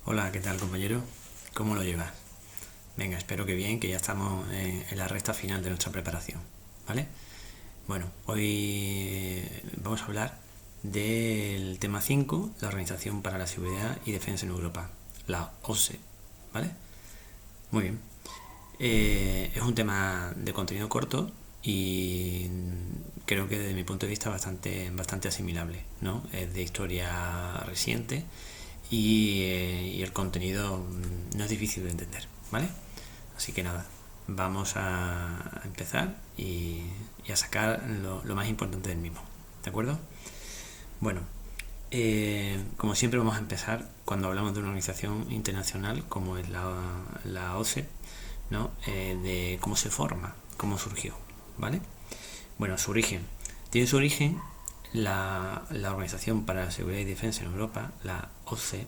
Hola, ¿qué tal, compañero? ¿Cómo lo llevas? Venga, espero que bien, que ya estamos en la recta final de nuestra preparación, ¿vale? Bueno, hoy vamos a hablar del tema 5, la Organización para la Seguridad y Defensa en Europa, la OSCE, ¿vale? Muy bien. Es un tema de contenido corto y creo que desde mi punto de vista bastante asimilable, ¿no? Es de historia reciente y el contenido no es difícil de entender, ¿vale? Así que nada, vamos a empezar y a sacar lo más importante del mismo, ¿de acuerdo? Bueno, como siempre vamos a empezar cuando hablamos de una organización internacional como es la OSCE, ¿no? De cómo se forma, cómo surgió, ¿vale? Bueno, su origen. Tiene su origen la Organización para la Seguridad y Defensa en Europa, la OSCE,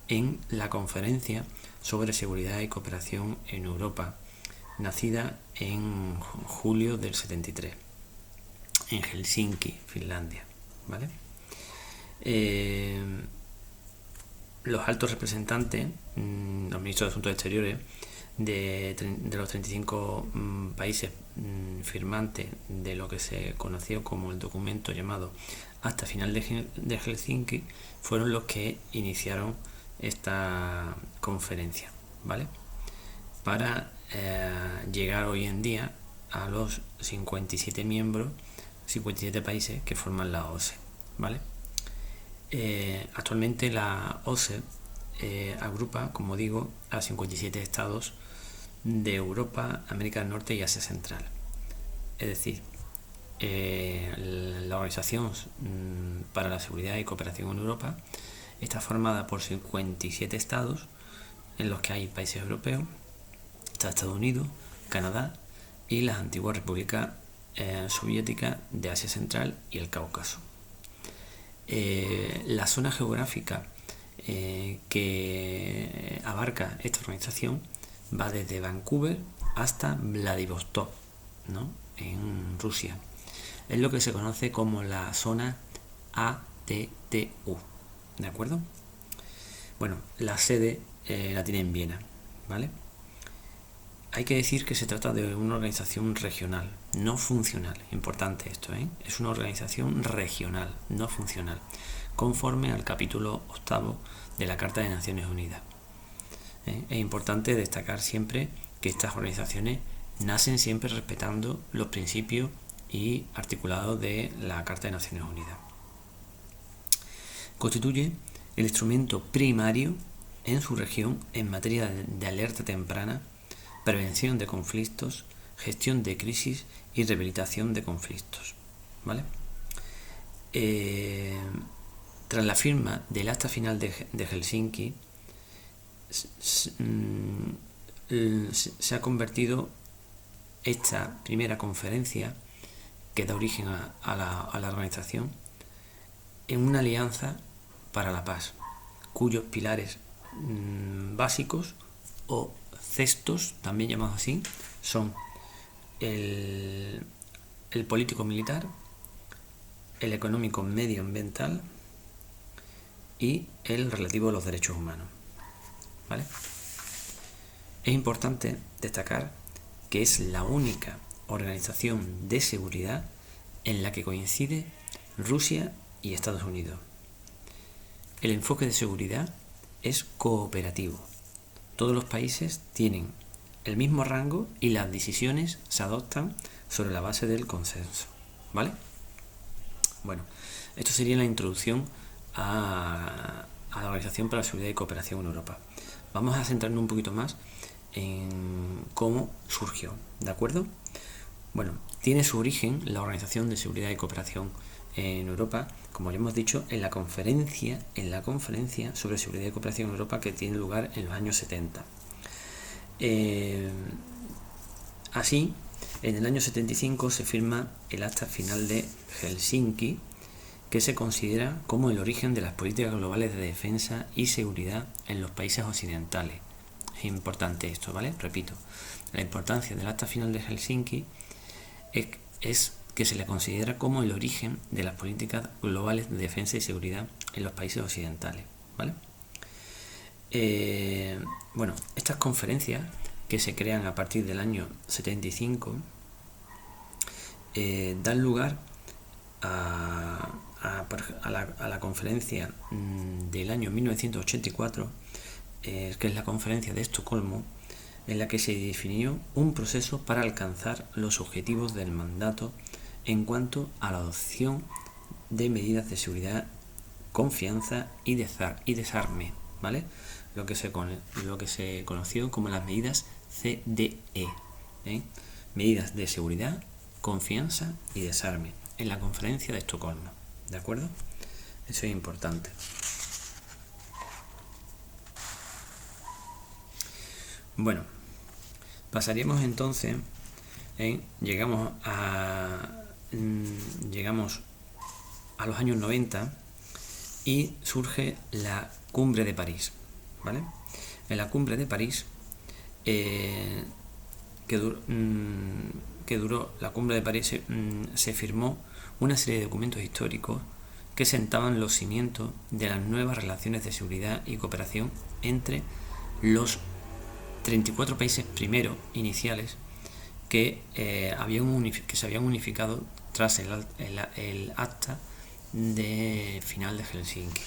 en la Conferencia sobre Seguridad y Cooperación en Europa, nacida en julio del 73, en Helsinki, Finlandia, ¿vale? Los altos representantes, los ministros de Asuntos Exteriores de los 35 países firmantes de lo que se conoció como el documento llamado Acta Final de Helsinki, fueron los que iniciaron esta conferencia, ¿vale? Para llegar hoy en día a los 57 miembros, 57 países que forman la OSCE, ¿vale? Actualmente la OSCE agrupa, como digo, a 57 estados de Europa, América del Norte y Asia Central. Es decir, la Organización para la Seguridad y Cooperación en Europa está formada por 57 estados en los que hay países europeos, está Estados Unidos, Canadá y las antiguas repúblicas soviéticas de Asia Central y el Cáucaso. La zona geográfica que abarca esta organización va desde Vancouver hasta Vladivostok, ¿no? En Rusia. Es lo que se conoce como la zona ATTU, ¿de acuerdo? Bueno, la sede la tiene en Viena, ¿vale? Hay que decir que se trata de una organización regional, no funcional. Importante esto, ¿eh? Es una organización regional, no funcional, conforme al capítulo 8 de la Carta de Naciones Unidas. Es importante destacar siempre que estas organizaciones nacen siempre respetando los principios y articulados de la Carta de Naciones Unidas. Constituye el instrumento primario en su región en materia de alerta temprana, prevención de conflictos, gestión de crisis y rehabilitación de conflictos, ¿vale? Tras la firma del Acta Final de Helsinki, se ha convertido esta primera conferencia que da origen a la organización en una alianza para la paz, cuyos pilares básicos o cestos, también llamados así, son el político militar, el económico medioambiental y el relativo a los derechos humanos, ¿vale? Es importante destacar que es la única organización de seguridad en la que coincide Rusia y Estados Unidos. El enfoque de seguridad es cooperativo. Todos los países tienen el mismo rango y las decisiones se adoptan sobre la base del consenso, ¿vale? Bueno, esto sería la introducción a la Organización para la Seguridad y Cooperación en Europa. Vamos a centrarnos un poquito más en cómo surgió, ¿de acuerdo? Bueno, tiene su origen la Organización de Seguridad y Cooperación en Europa, como ya hemos dicho, en la conferencia sobre seguridad y cooperación en Europa que tiene lugar en los años 70. Así, en el año 75 se firma el Acta Final de Helsinki, que se considera como el origen de las políticas globales de defensa y seguridad en los países occidentales. Es importante esto, ¿vale? Repito, la importancia del Acta Final de Helsinki es que se le considera como el origen de las políticas globales de defensa y seguridad en los países occidentales, ¿vale? Bueno, estas conferencias que se crean a partir del año 75 dan lugar a la conferencia del año 1984, que es la conferencia de Estocolmo, en la que se definió un proceso para alcanzar los objetivos del mandato en cuanto a la adopción de medidas de seguridad, confianza y desarme, ¿vale? Lo que se conoció como las medidas CDE, ¿eh? Medidas de seguridad, confianza y desarme, en la conferencia de Estocolmo, ¿de acuerdo? Eso es importante. Bueno, pasaríamos entonces, llegamos a los años 90 y surge la Cumbre de París, ¿vale? En la Cumbre de París, la Cumbre de París, se firmó una serie de documentos históricos que sentaban los cimientos de las nuevas relaciones de seguridad y cooperación entre los 34 países primero iniciales que se habían unificado tras el acta de final de Helsinki.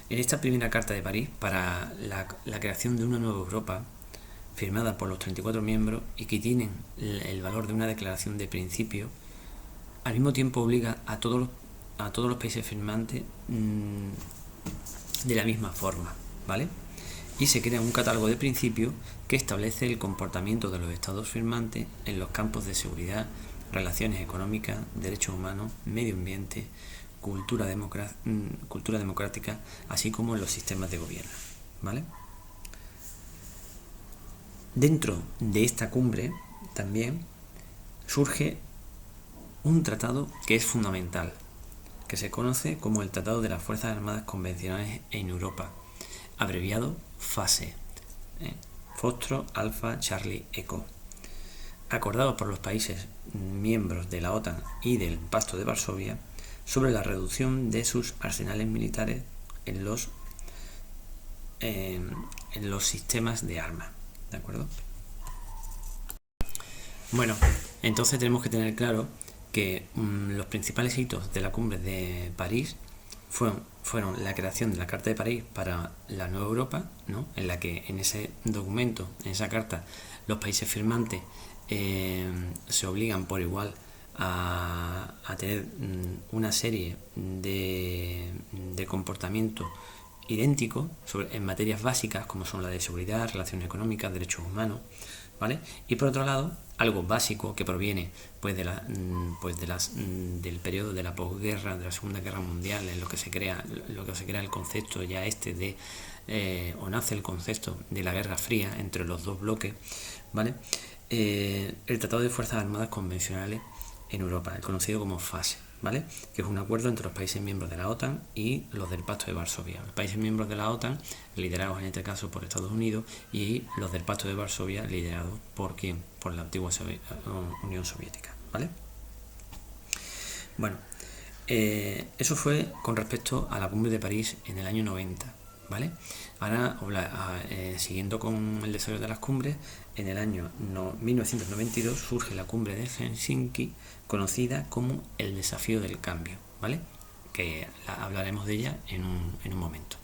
En esta primera Carta de París para la creación de una nueva Europa, firmada por los 34 miembros y que tienen el valor de una declaración de principio, al mismo tiempo obliga a todos los países firmantes de la misma forma, ¿vale? Y se crea un catálogo de principios que establece el comportamiento de los estados firmantes en los campos de seguridad, relaciones económicas, derechos humanos, medio ambiente, cultura democrática, así como en los sistemas de gobierno, ¿vale? Dentro de esta cumbre también surge un tratado que es fundamental, que se conoce como el Tratado de las Fuerzas Armadas Convencionales en Europa, abreviado FASE, Foxtrot Alpha Charlie Echo, acordado por los países miembros de la OTAN y del Pacto de Varsovia sobre la reducción de sus arsenales militares en los sistemas de armas, ¿de acuerdo? Bueno, entonces tenemos que tener claro que los principales hitos de la Cumbre de París fueron la creación de la Carta de París para la Nueva Europa, ¿no? En la que en ese documento, en esa carta, los países firmantes se obligan por igual a tener una serie de comportamientos idénticos en materias básicas como son la de seguridad, relaciones económicas, derechos humanos, ¿vale? Y por otro lado, algo básico que proviene del periodo de la posguerra, de la Segunda Guerra Mundial, en lo que se crea el concepto ya o nace el concepto de la Guerra Fría entre los dos bloques, ¿vale? El Tratado de Fuerzas Armadas Convencionales en Europa, el conocido como FASE, ¿vale? Que es un acuerdo entre los países miembros de la OTAN y los del Pacto de Varsovia. Los países miembros de la OTAN, liderados en este caso por Estados Unidos, y los del Pacto de Varsovia, liderados ¿por quién? Por la antigua Unión Soviética, ¿vale? Bueno, eso fue con respecto a la Cumbre de París en el año 90, ¿vale? Ahora, siguiendo con el desarrollo de las cumbres, en el año 1992 surge la Cumbre de Helsinki, conocida como el desafío del cambio, ¿vale? Que hablaremos de ella en un momento.